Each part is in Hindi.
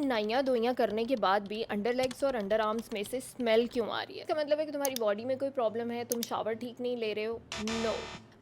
नहाइयाँ धोइयाँ करने के बाद भी अंडर लेग्स और अंडर आर्म्स में से स्मेल क्यों आ रही है? इसका मतलब है कि तुम्हारी बॉडी में कोई प्रॉब्लम है, तुम शावर ठीक नहीं ले रहे हो? नो।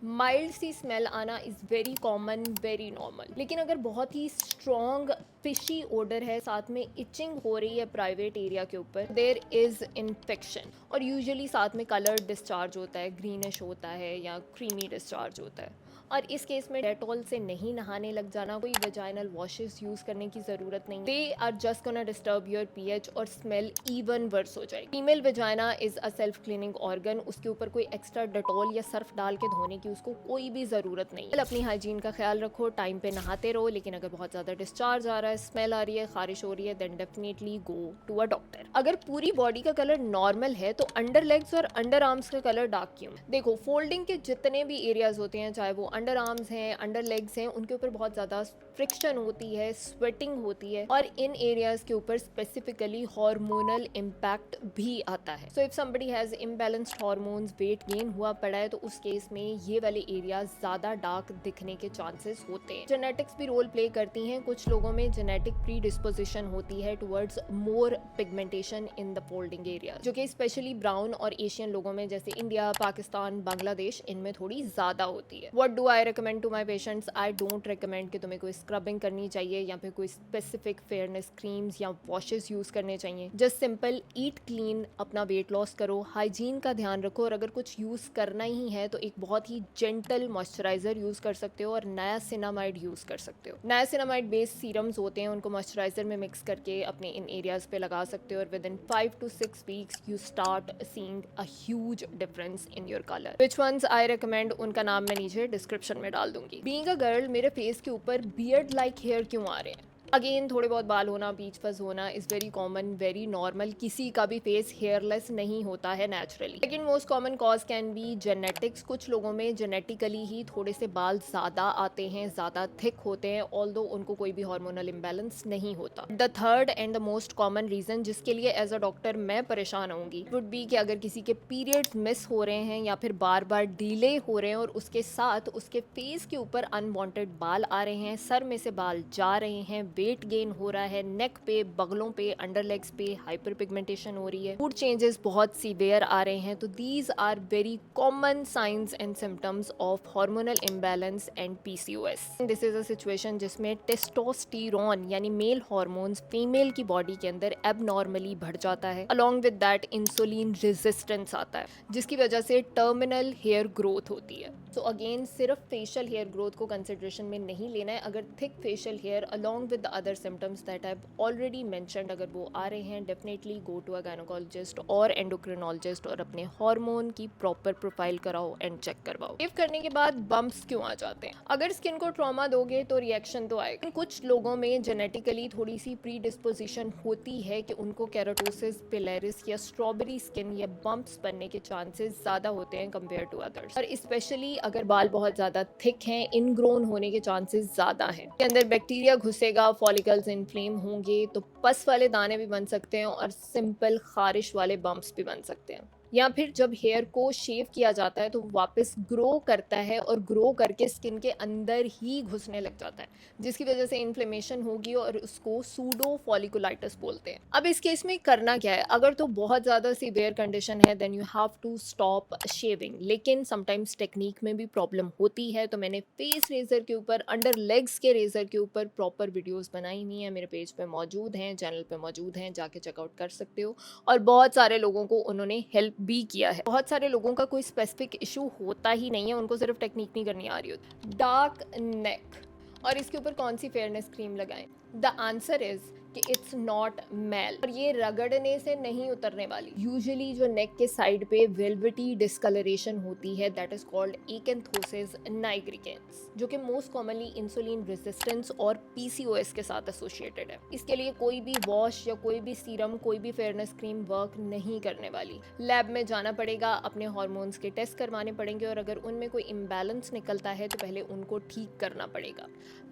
माइल्ड सी स्मेल आना is very common, very normal. लेकिन अगर बहुत ही स्ट्रॉन्ग फिशी ओडर है, साथ में इचिंग हो रही है प्राइवेट एरिया के ऊपर, देयर इज़ इन्फेक्शन। और यूजुअली साथ में कलर डिस्चार्ज होता है, ग्रीनिश होता है या क्रीमी डिस्चार्ज होता है। और इस केस में डेटॉल से नहीं नहाने लग जाना, कोई वेजाइनल वॉशेस यूज़ करने की ज़रूरत नहीं। They are just gonna disturb your pH और स्मेल इवन वर्स हो जाएगी। Female vagina is a self cleaning organ, उसके ऊपर कोई एक्स्ट्रा डेटॉल या सर्फ डाल के धोने की उसको कोई भी ज़रूरत नहीं है। अपनी हाइजीन का ख्याल रखो, टाइम पे नहाते रहो, लेकिन अगर बहुत ज़्यादा डिस्चार्ज आ रहा है, स्मेल आ रही है, खारिश हो रही है, then definitely go to a doctor. अगर पूरी बॉडी का कलर नॉर्मल है तो अंडर लेग्स और अंडर आर्म्स का कलर डार्क क्यों? देखो, फोल्डिंग के जितने भी एरियाज होते हैं, चाहे वो अंडर आर्म्स हैं, अंडर लेग्स हैं, उनके ऊपर बहुत ज़्यादा फ्रिक्शन होती है, स्वेटिंग होती है, और इन एरियाज के ऊपर स्पेसिफिकली हार्मोनल इम्पैक्ट भी आता है। So if somebody has imbalanced hormones, weight gain हुआ पड़ा है, तो उस केस में ये वाले एरियाज ज़्यादा डार्क दिखने के चांसेस होते हैं। जेनेटिक्स भी रोल प्ले करती हैं। कुछ लोगों में जेनेटिक प्री डिस्पोजिशन होती है towards more pigmentation in the folding area, जो कि स्पेशली ब्राउन और एशियन लोगों में, जैसे इंडिया, पाकिस्तान, बांग्लादेश, इनमें थोड़ी ज़्यादा होती है। What do I recommend to my patients? I don't recommend कि तुम्हें कोई स्क्रबिंग करनी चाहिए या फिर कोई स्पेसिफिक फेयरनेस क्रीम्स या वॉशेस यूज़ करने चाहिए। जस्ट सिंपल ईट क्लीन, अपना वेट लॉस करो, हाइजीन का ध्यान रखो, और अगर कुछ यूज़ करना ही है तो एक बहुत ही जेंटल मॉइस्चराइजर यूज़ कर सकते हो और नायासिनामाइड यूज़ कर सकते हो। नायासिनामाइड बेस्ड सीरम्स होते हैं, उनको मॉइस्चराइजर में मिक्स करके अपने इन एरियाज पे लगा सकते हो, और within 5 to 6 weeks you start seeing a huge difference in your colour. Which once I recommend, उनका नाम मैं नीचे डिस्क्रिप्शन में डाल दूंगी। बीइंग अ गर्ल, मेरे फेस के ऊपर बियर्ड लाइक हेयर क्यों आ रहे हैं? अगेन, थोड़े बहुत बाल होना, बीच फस होना is very common, very normal. किसी का भी फेस हेयरलेस नहीं होता है नेचुरली। लेकिन most common cause can be genetics. कुछ लोगों में जेनेटिकली ही थोड़े से बाल ज़्यादा आते हैं, ज़्यादा थिक होते हैं, ऑल्दो उनको कोई भी हार्मोनल इम्बैलेंस नहीं होता। The third and the most common reason जिसके लिए एज अ डॉक्टर मैं परेशान होंगी वुड बी कि अगर किसी के पीरियड्स मिस हो रहे हैं या फिर बार बार डिले हो रहे हैं, और उसके साथ उसके फेस के ऊपर अनवांटेड बाल आ रहे हैं, सर में से बाल जा रहे हैं, वेट गेन हो रहा है, नेक पे, बगलों पे, अंडर लेग्स पे हाइपर पिगमेंटेशन हो रही है, मूड चेंजेस बहुत सीवियर आ रहे हैं, तो these are very common signs and symptoms of hormonal imbalance and PCOS. This is a situation जिसमें टेस्टोस्टेरोन यानी मेल हार्मोन्स फीमेल की बॉडी के अंदर एबनॉर्मली बढ़ जाता है। Along with that insulin resistance आता है, जिसकी वजह से टर्मिनल हेयर ग्रोथ होती है। सो अगेन, सिर्फ फेशियल हेयर ग्रोथ को कंसिडरेशन में नहीं लेना है। अगर thick facial hair along with the other symptoms that I already mentioned अगर वो आ रहे हैं, definitely go to a gynaecologist और एंडोक्रिनोलॉजिस्ट और अपने हार्मोन की प्रॉपर प्रोफाइल कराओ एंड चेक करवाओ। शेव करने के बाद बम्प्स क्यों आ जाते हैं? अगर स्किन को ट्रॉमा दोगे तो रिएक्शन तो आएगा। कुछ लोगों में जेनेटिकली थोड़ी सी प्री डिस्पोजिशन होती है कि उनको केराटोसिस पिलेरिस या स्ट्रॉबेरी स्किन या बम्प्स बनने के चांसेस ज़्यादा होते हैं कंपेयर टू अदर्स, और स्पेशली अगर बाल बहुत ज़्यादा थिक हैं, इनग्रोन होने के चांसेस ज़्यादा हैं। के अंदर बैक्टीरिया घुसेगा, फॉलिकल्स इन्फ्लेम होंगे, तो पस वाले दाने भी बन सकते हैं और सिंपल खारिश वाले बम्प्स भी बन सकते हैं। या फिर जब हेयर को शेव किया जाता है तो वापस ग्रो करता है, और ग्रो करके स्किन के अंदर ही घुसने लग जाता है, जिसकी वजह से इन्फ्लेमेशन होगी और उसको सूडो फॉलिकुलाइटिस बोलते हैं। अब इस केस में करना क्या है? अगर तो बहुत ज़्यादा सीवियर कंडीशन है then you have to stop shaving, लेकिन समटाइम्स टेक्निक में भी प्रॉब्लम होती है, तो मैंने फेस रेजर के ऊपर, अंडर लेग्स के रेजर के ऊपर प्रॉपर वीडियोस बनाई हुई हैं, मेरे पेज पे मौजूद हैं, चैनल पे मौजूद हैं, जाके चेकआउट कर सकते हो। और बहुत सारे लोगों को उन्होंने हेल्प भी किया है। बहुत सारे लोगों का कोई स्पेसिफिक इशू होता ही नहीं है, उनको सिर्फ टेक्निक नहीं करनी आ रही होती। डार्क नेक, और इसके ऊपर कौन सी फेयरनेस क्रीम लगाएं? द आंसर इज कि इट्स नॉट मेल, और ये रगड़ने से नहीं उतरने वाली। यूजुअली जो नेक के साइड पे वेलवेटी डिस्कलरेशन होती है, that is called acanthosis nigricans, जो कि मोस्ट कॉमनली इंसुलिन रेजिस्टेंस और पीसीओएस के साथ एसोसिएटेड है। इसके लिए कोई भी वॉश या कोई भी सीरम, कोई भी फेयरनेस क्रीम वर्क नहीं करने वाली। लैब में जाना पड़ेगा, अपने हार्मोन्स के टेस्ट करवाने पड़ेंगे, और अगर उनमें कोई इम्बैलेंस निकलता है तो पहले उनको ठीक करना पड़ेगा।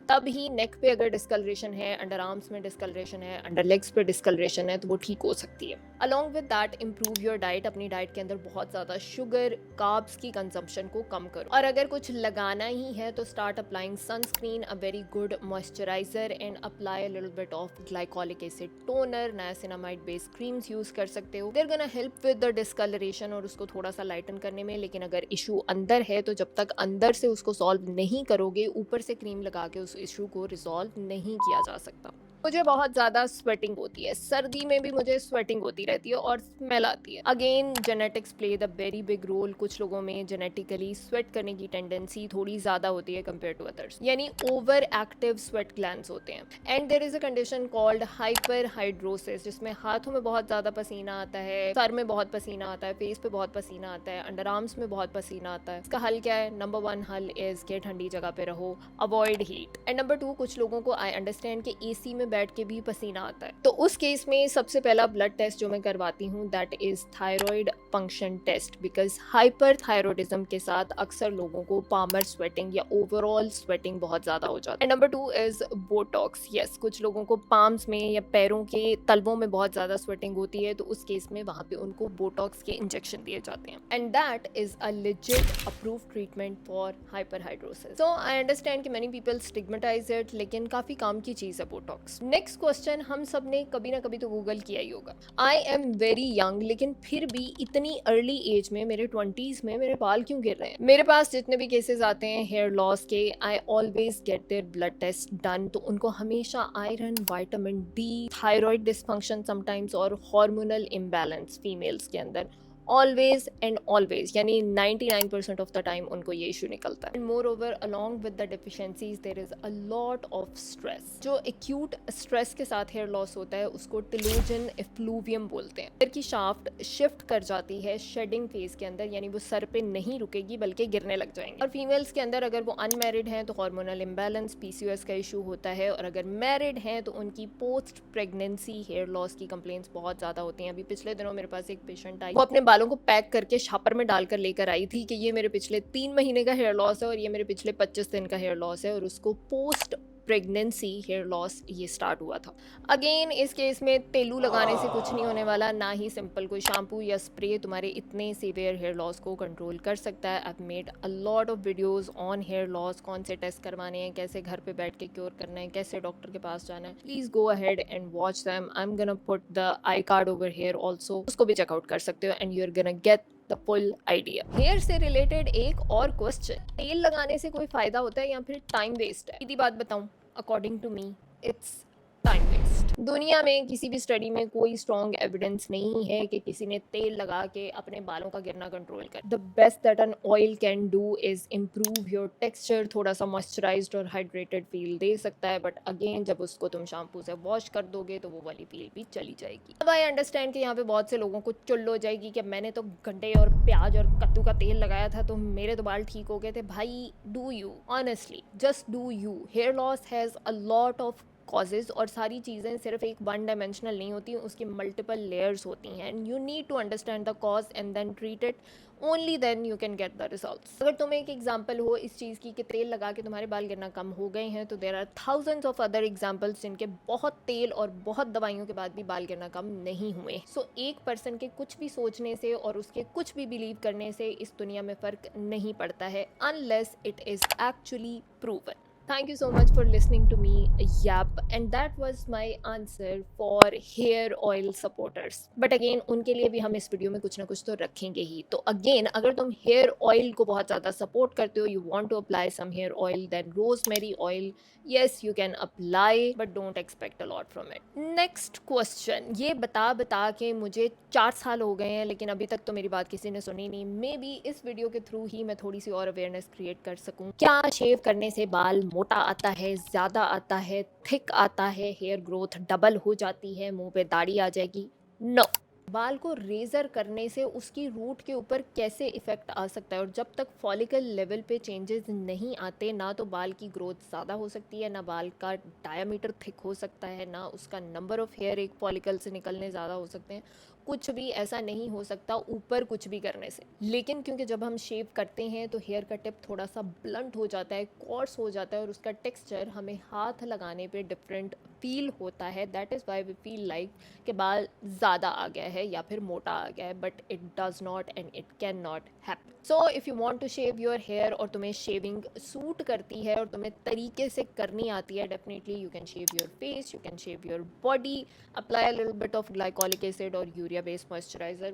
तब ही नेक पे अगर डिस्कलरेशन है, अंडर आर्म्स में डिस्कलरेशन डिस्कलरेशन है, अंडर लेग्स पे डिस्कलरेशन है, तो वो ठीक हो सकती है। Along with that improve your diet, अपनी डाइट के अंदर बहुत ज़्यादा शुगर, कार्ब्स की कंजम्पशन को कम करो। और अगर कुछ लगाना ही है तो start applying sunscreen, a very good moisturiser, and apply a little bit of glycolic acid toner, niacinamide based creams use कर सकते हो। They're gonna help with the discolouration और उसको थोड़ा सा लाइटन करने में। लेकिन अगर इशू अंदर है तो जब तक अंदर से उसको सॉल्व नहीं करोगे, ऊपर से क्रीम लगा के उस इशू को रिजॉल्व नहीं किया जा सकता। मुझे बहुत ज़्यादा स्वेटिंग होती है, सर्दी में भी मुझे स्वेटिंग होती रहती है और स्मेल आती है। Again genetics play the very big role. कुछ लोगों में जेनेटिकली स्वेट करने की टेंडेंसी थोड़ी ज़्यादा होती है कंपेयर टू अदर्स, यानी ओवर एक्टिव स्वेट ग्लैंड्स होते हैं। And there is a condition called hyperhidrosis, जिसमें हाथों में बहुत ज़्यादा पसीना आता है, सर में बहुत पसीना आता है, फेस पे बहुत पसीना आता है, अंडर आर्म्स में बहुत पसीना आता है। इसका हल क्या है? नंबर 1 हल इज के ठंडी जगह पे रहो, अवॉइड हीट। एंड नंबर 2, कुछ लोगों को आई अंडरस्टैंड कि एसी में बैठ के भी पसीना आता है, तो उस केस में सबसे पहला ब्लड टेस्ट जो मैं करवाती हूँ that is thyroid function test, because hyperthyroidism के साथ अक्सर लोगों को पामर स्वेटिंग या ओवरऑल स्वेटिंग बहुत ज्यादा हो जाती है। And number 2 is botox. Yes, कुछ लोगों को पाम्स में या पैरों के तलवों में बहुत ज्यादा स्वेटिंग होती है, तो उस केस में वहां पे उनको बोटॉक्स के इंजेक्शन दिए जाते हैं। And that is a legit approved treatment for hyperhidrosis. So I understand कि मेनी पीपल स्टिग्मेटाइज इट, लेकिन काफी काम की चीज है बोटॉक्स। नेक्स्ट क्वेश्चन हम सब ने कभी ना कभी तो गूगल किया ही होगा। आई एम वेरी यंग, लेकिन फिर भी इतनी अर्ली एज में, मेरे 20s में मेरे बाल क्यों गिर रहे हैं? मेरे पास जितने भी केसेस आते हैं हेयर लॉस के, I always get their blood test done. तो उनको हमेशा iron, vitamin D, thyroid dysfunction sometimes और हार्मोनल इम्बैलेंस फीमेल्स के अंदर ऑलवेज एंड ऑलवेज, यानी 99% ऑफ द टाइम उनको ये इशू निकलता है। Moreover along with the deficiencies there is a lot of stress. जो एक्यूट स्ट्रेस के साथ हेयर लॉस होता है उसको टिलोजन एफ्लूवियम बोलते हैं। हेयर की शाफ्ट शिफ्ट कर जाती है शेडिंग फेज के अंदर, यानी वो सर पे नहीं रुकेगी बल्कि गिरने लग जाएंगे। और फीमेल्स के अंदर अगर वो अनमैरिड हैं तो हार्मोनल इम्बैलेंस, पीसीओएस का इशू होता है। और अगर मैरिड हैं तो उनकी पोस्ट प्रेगनेंसी हेयर लॉस की कंप्लेंट्स बहुत ज़्यादा होती हैं। अभी पिछले दिनों मेरे पास एक पेशेंट आई, वो अपने बालों को पैक करके छापर में डालकर लेकर आई थी कि ये मेरे पिछले 3 महीने का हेयर लॉस है और ये मेरे पिछले 25 दिन का हेयर लॉस है, और उसको पोस्ट प्रेगनेंसी हेयर लॉस ये स्टार्ट हुआ था। अगेन इस केस में तेलू लगाने से कुछ नहीं होने वाला, ना ही सिंपल कोई शैम्पू या स्प्रे तुम्हारे इतने सीवियर हेयर लॉस को कंट्रोल कर सकता है। I made a lot of videos on hair loss, कौन से टेस्ट करवाने हैं, कैसे घर पे बैठ के क्योर करना है, कैसे डॉक्टर के पास जाना है। Please go ahead and watch them. I am gonna put the I card over here also, उसको भी चेकआउट कर सकते हो and you are gonna get the full idea. Hair से रिलेटेड एक और क्वेश्चन, तेल लगाने से कोई फायदा होता है या फिर टाइम वेस्ट है? सीधी बात बताऊं, according to me it's time waste. दुनिया में किसी भी स्टडी में कोई स्ट्रॉन्ग एविडेंस नहीं है कि किसी ने तेल लगा के अपने बालों का गिरना कंट्रोल कर। The best that an oil can do is improve your texture, थोड़ा सा मॉइस्चराइज्ड और हाइड्रेटेड फील दे सकता है, बट अगेन जब उसको तुम शैम्पू से वॉश कर दोगे तो वो वाली फील भी चली जाएगी। अब आई अंडरस्टैंड कि यहाँ पे बहुत से लोगों को चुल हो जाएगी कि मैंने तो गंडे और प्याज और कद्दू का तेल लगाया था तो मेरे तो बाल ठीक हो गए थे। भाई, do you, honestly just do you. Hair loss has a lot of causes, और सारी चीज़ें सिर्फ एक वन डायमेंशनल नहीं होती, उसकी मल्टीपल लेयर्स होती हैं, and you need to understand the cause and then treat it, only then you can get the results. अगर तुम एक एग्जाम्पल हो इस चीज़ की कि तेल लगा के तुम्हारे बाल गिरना कम हो गए हैं, तो there are thousands of other examples जिनके बहुत तेल और बहुत दवाइयों के बाद भी बाल गिरना कम नहीं हुए। सो एक पर्सन के कुछ भी सोचने से और उसके कुछ भी बिलीव करने से इस दुनिया में फ़र्क नहीं पड़ता है, unless it is actually proven. Thank you so much for listening to me yap, and that was my answer for hair oil supporters. But again उनके लिए भी हम इस वीडियो में कुछ ना कुछ तो रखेंगे ही। तो अगेन अगर तुम हेयर ऑयल को बहुत ज़्यादा सपोर्ट करते हो, you want to apply some hair oil, then rosemary oil, yes you can apply, but don't expect a lot from it. Next question, ये बता के मुझे 4 साल हो गए हैं लेकिन अभी तक तो मेरी बात किसी ने सुनी नहीं। मे बी इस वीडियो के थ्रू ही मैं थोड़ी सी और अवेयरनेस क्रिएट कर सकूं। क्या शेव करने से बाल मोटा आता है, ज़्यादा आता है, थिक आता है, हेयर ग्रोथ डबल हो जाती है, मुंह पे दाढ़ी आ जाएगी? नो। बाल को रेजर करने से उसकी रूट के ऊपर कैसे इफेक्ट आ सकता है, और जब तक फॉलिकल लेवल पे चेंजेस नहीं आते, ना तो बाल की ग्रोथ ज़्यादा हो सकती है, ना बाल का डायमीटर थिक हो सकता है, ना उसका नंबर ऑफ हेयर एक फॉलिकल से निकलने ज़्यादा हो सकते हैं। कुछ भी ऐसा नहीं हो सकता ऊपर कुछ भी करने से। लेकिन क्योंकि जब हम शेव करते हैं तो हेयर का टिप थोड़ा सा ब्लंट हो जाता है, कोर्स हो जाता है, और उसका टेक्सचर हमें हाथ लगाने पे डिफरेंट फील होता है, that is why we feel like कि बाल ज़्यादा आ गया है या फिर मोटा आ गया है, but it does not and it can not happen. So if you want to shave your hair और तुम्हें शेविंग सूट करती है और तुम्हें तरीके से करनी आती है, definitely you can shave your face, you can shave your body, apply a little bit of glycolic acid or urea based moisturizer.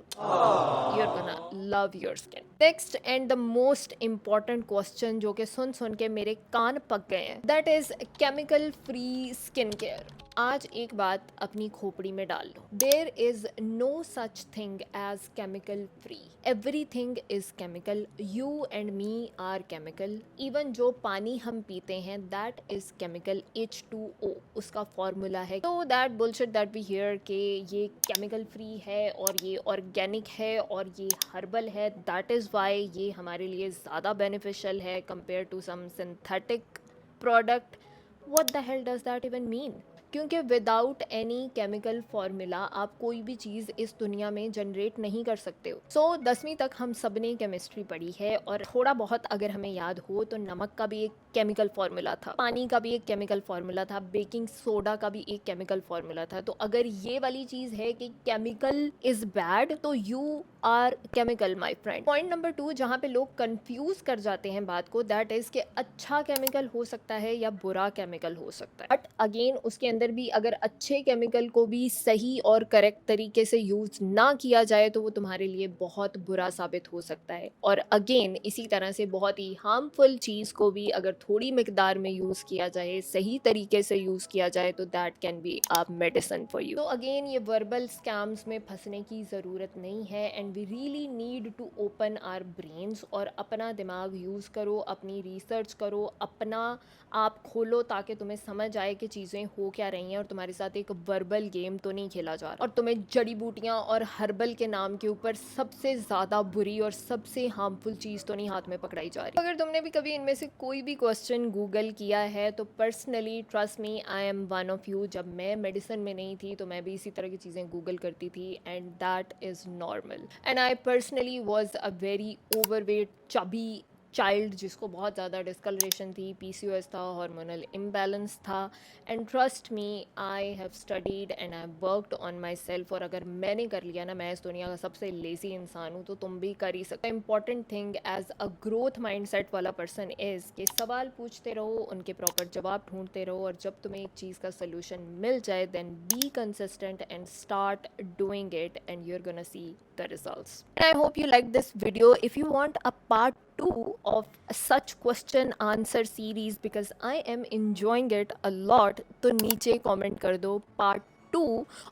You're gonna love your skin. Next and the most important question जो कि सुन सुन के मेरे कान पक गए हैं, that is chemical free skin care. आज एक बात अपनी खोपड़ी में डाल लो, there is no such thing as chemical free, everything is chemical, you and me are chemical, even जो पानी हम पीते हैं दैट इज केमिकल, H2O उसका फॉर्मूला है। तो that bullshit that we hear कि ये केमिकल फ्री है और ये ऑर्गेनिक है और ये हर्बल है, दैट इज़ वाई ये हमारे लिए ज़्यादा बेनिफिशियल है compare to some synthetic product. What the hell does that even mean? क्योंकि विदाउट एनी केमिकल फार्मूला आप कोई भी चीज़ इस दुनिया में जनरेट नहीं कर सकते हो। सो 10वीं तक हम सब ने केमिस्ट्री पढ़ी है और थोड़ा बहुत अगर हमें याद हो तो नमक का भी एक केमिकल फार्मूला था, पानी का भी एक केमिकल फार्मूला था, बेकिंग सोडा का भी एक केमिकल फार्मूला था। तो अगर ये वाली चीज़ है कि केमिकल इज़ बैड तो you are chemical my friend. Point number 2 जहाँ पे लोग कंफ्यूज कर जाते हैं बात को, दैट इज़ कि अच्छा केमिकल हो सकता है या बुरा केमिकल हो सकता है, बट अगेन उसके अंदर भी अगर अच्छे केमिकल को भी सही और करेक्ट तरीके से यूज़ ना किया जाए तो वो तुम्हारे लिए बहुत बुरा साबित हो सकता है। और अगेन इसी तरह से बहुत ही हार्मफुल चीज़ को भी अगर थोड़ी मिकदार में यूज़ किया जाए, सही तरीके से यूज़ किया जाए तो that can be a medicine for you. तो अगेन ये वर्बल स्कैम्स में फंसने की ज़रूरत नहीं है and we really need to open our brains और अपना दिमाग यूज़ करो, अपनी रिसर्च करो, अपना आप खोलो ताकि तुम्हें समझ आए कि चीज़ें हो क्या रही हैं और तुम्हारे साथ एक वर्बल गेम तो नहीं खेला जा रहा और तुम्हें जड़ी बूटियाँ और हर्बल के नाम के ऊपर सबसे ज़्यादा बुरी और सबसे हार्मफुल चीज़ तो नहीं हाथ में पकड़ाई जा रही। अगर तुमने भी कभी इनमें से कोई भी क्वेश्चन गूगल किया है तो personally trust me I am one of you. जब मैं मेडिसिन में नहीं थी तो मैं भी इसी तरह की चीज़ें गूगल करती थी and that is normal and I personally was a very overweight chubby child जिसको बहुत ज़्यादा डिस्कलरेशन थी, PCOS था, हार्मोनल इम्बैलेंस था and trust me I have studied and I worked on my self. और अगर मैंने कर लिया ना, मैं इस दुनिया का सबसे लेज़ी इंसान हूँ तो तुम भी कर ही सकते। Important thing as a growth mindset वाला पर्सन इज़ कि सवाल पूछते रहो, उनके प्रॉपर जवाब ढूंढते रहो और जब तुम्हें एक चीज़ का सोल्यूशन मिल जाए then be consistent and start doing it and you are gonna see the results. And I hope you liked this video. If you want a part 2 of such question answer series because I am enjoying it a lot, तो नीचे comment कर दो part 2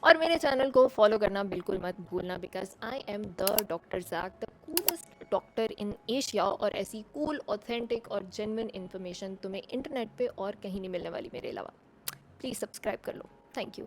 और मेरे चैनल को फॉलो करना बिल्कुल मत भूलना because I am the Dr. Zach, the coolest doctor in Asia। और ऐसी cool, authentic और genuine information तुम्हें इंटरनेट पे और कहीं नहीं मिलने वाली मेरे अलावा। प्लीज़ सब्सक्राइब कर लो। Thank you.